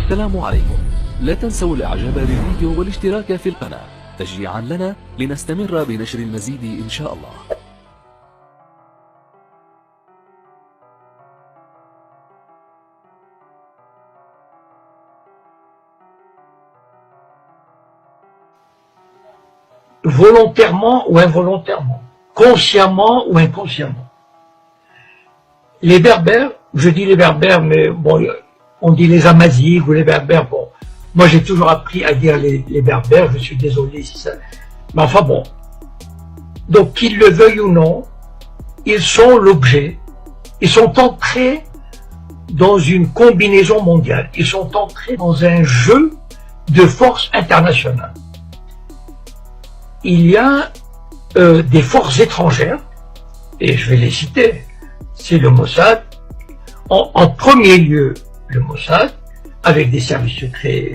السلام عليكم. لا تنسوا الاعجاب بالفيديو والاشتراك في القناة تشجيعا لنا لنستمر بنشر المزيد إن شاء الله. Volontairement ou involontairement, consciemment ou inconsciemment. Les Berbères, je dis les Berbères, mais bon, on dit les Amazighs ou les Berbères, bon, moi j'ai toujours appris à dire les Berbères, je suis désolé si ça... Mais enfin bon, donc qu'ils le veuillent ou non, ils sont l'objet, ils sont entrés dans une combinaison mondiale, ils sont entrés dans un jeu de force internationale. Il y a des forces étrangères, et je vais les citer, c'est le Mossad, en premier lieu le Mossad, avec des services secrets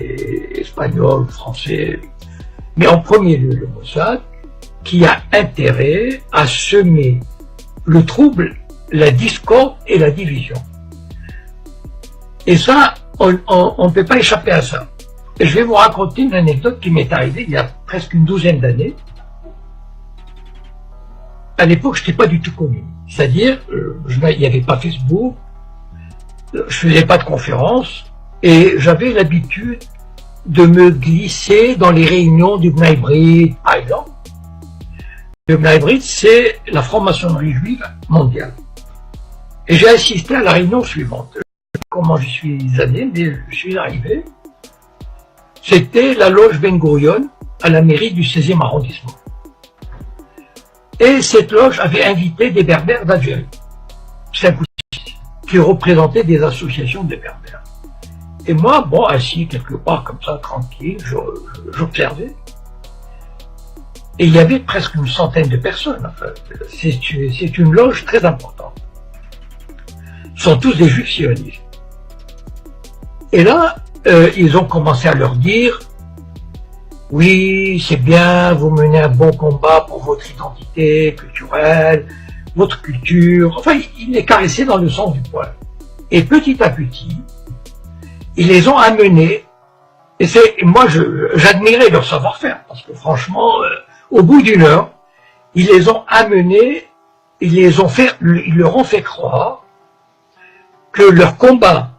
espagnols, français, mais en premier lieu le Mossad, qui a intérêt à semer le trouble, la discorde et la division. Et ça, on ne peut pas échapper à ça. Et je vais vous raconter une anecdote qui m'est arrivée il y a presque une douzaine d'années. À l'époque, je n'étais pas du tout connu. C'est-à-dire, il n'y avait pas Facebook, je faisais pas de conférences, et j'avais l'habitude de me glisser dans les réunions du Bnei Brit, par exemple. Le Bnei Brit, c'est la franc-maçonnerie juive mondiale. Et j'ai assisté à la réunion suivante. Je sais pas comment je suis allé, mais je suis arrivé. C'était la loge Ben Gurion à la mairie du 16e arrondissement. Et cette loge avait invité des Berbères d'Algérie, 5 ou 6, qui représentaient des associations de Berbères. Et moi, bon, assis quelque part comme ça, tranquille, j'observais. Et il y avait presque une centaine de personnes. Enfin, c'est une loge très importante. Ce sont tous des juifs sionistes. Et là, ils ont commencé à leur dire « Oui, c'est bien, vous menez un bon combat pour votre identité culturelle, votre culture. » Enfin, ils les caressaient dans le sens du poil. Et petit à petit, ils les ont amenés. Et moi, j'admirais leur savoir-faire, parce que franchement, au bout d'une heure, ils les ont amenés, ils leur ont fait croire que leur combat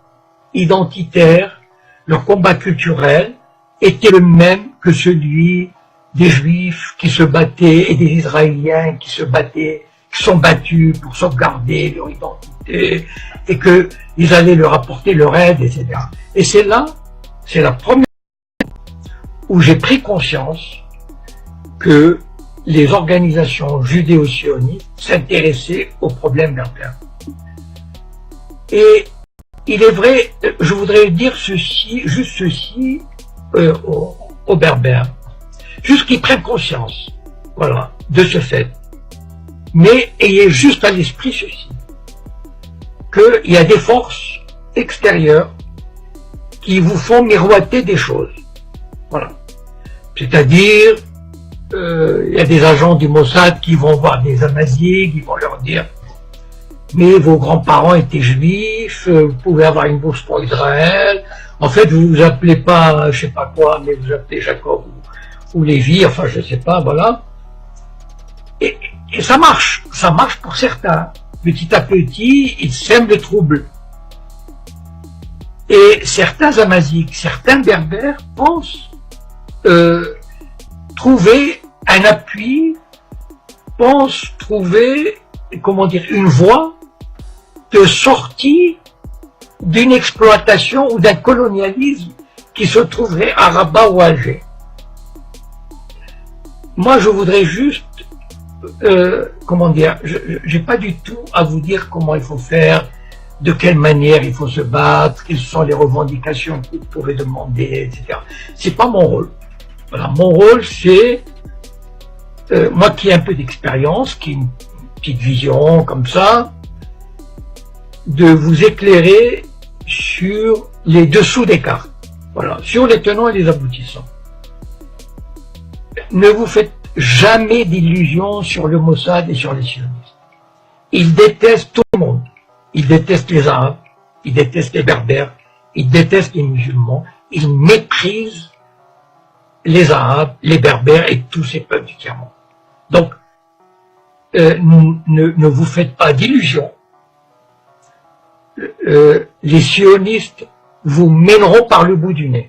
identitaire, leur combat culturel était le même que celui des Juifs qui se battaient et des Israéliens qui se battaient, qui sont battus pour sauvegarder leur identité et qu'ils allaient leur apporter leur aide, etc. Et c'est là, c'est la première fois où j'ai pris conscience que les organisations judéo-sionistes s'intéressaient aux problèmes berbères. Et il est vrai, je voudrais dire ceci, juste ceci aux Berbères, juste qu'ils prennent conscience, voilà, de ce fait. Mais ayez juste à l'esprit ceci, qu'il y a des forces extérieures qui vous font miroiter des choses, voilà. C'est-à-dire, il y a des agents du Mossad qui vont voir des Amazighs, qui vont leur dire mais vos grands-parents étaient juifs, vous pouvez avoir une bourse pour Israël, en fait vous vous appelez pas je sais pas quoi, mais vous appelez Jacob ou Lévi, enfin je sais pas, voilà. Et ça marche pour certains. Petit à petit, ils sèment le trouble. Et certains Amazighs, certains Berbères pensent trouver un appui, pensent trouver, comment dire, une voie de sortie d'une exploitation ou d'un colonialisme qui se trouverait à Rabat ou à Alger. Moi, je voudrais juste, comment dire, j'ai pas du tout à vous dire comment il faut faire, de quelle manière il faut se battre, quelles sont les revendications que vous pouvez demander, etc. C'est pas mon rôle. Voilà, mon rôle, c'est, moi qui ai un peu d'expérience, qui ai une petite vision comme ça, de vous éclairer sur les dessous des cartes, voilà, sur les tenants et les aboutissants. Ne vous faites jamais d'illusions sur le Mossad et sur les sionistes. Ils détestent tout le monde. Ils détestent les Arabes, ils détestent les Berbères, ils détestent les musulmans, ils méprisent les Arabes, les Berbères et tous ces peuples du tiers-monde. Donc, ne vous faites pas d'illusions. Les sionistes vous mèneront par le bout du nez.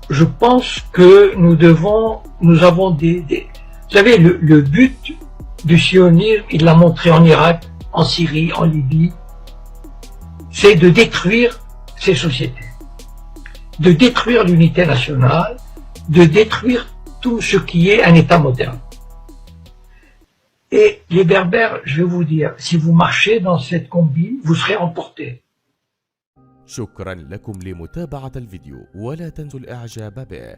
Je pense que nous avons vous savez, le but du sionisme, il l'a montré en Irak, en Syrie, en Libye, c'est de détruire ces sociétés, de détruire l'unité nationale, de détruire tout ce qui est un État moderne. Et les Berbères, je vais vous dire, si vous marchez dans cette combine, vous serez emportés. شكرا لكم لمتابعة الفيديو، ولا تنسوا الإعجاب به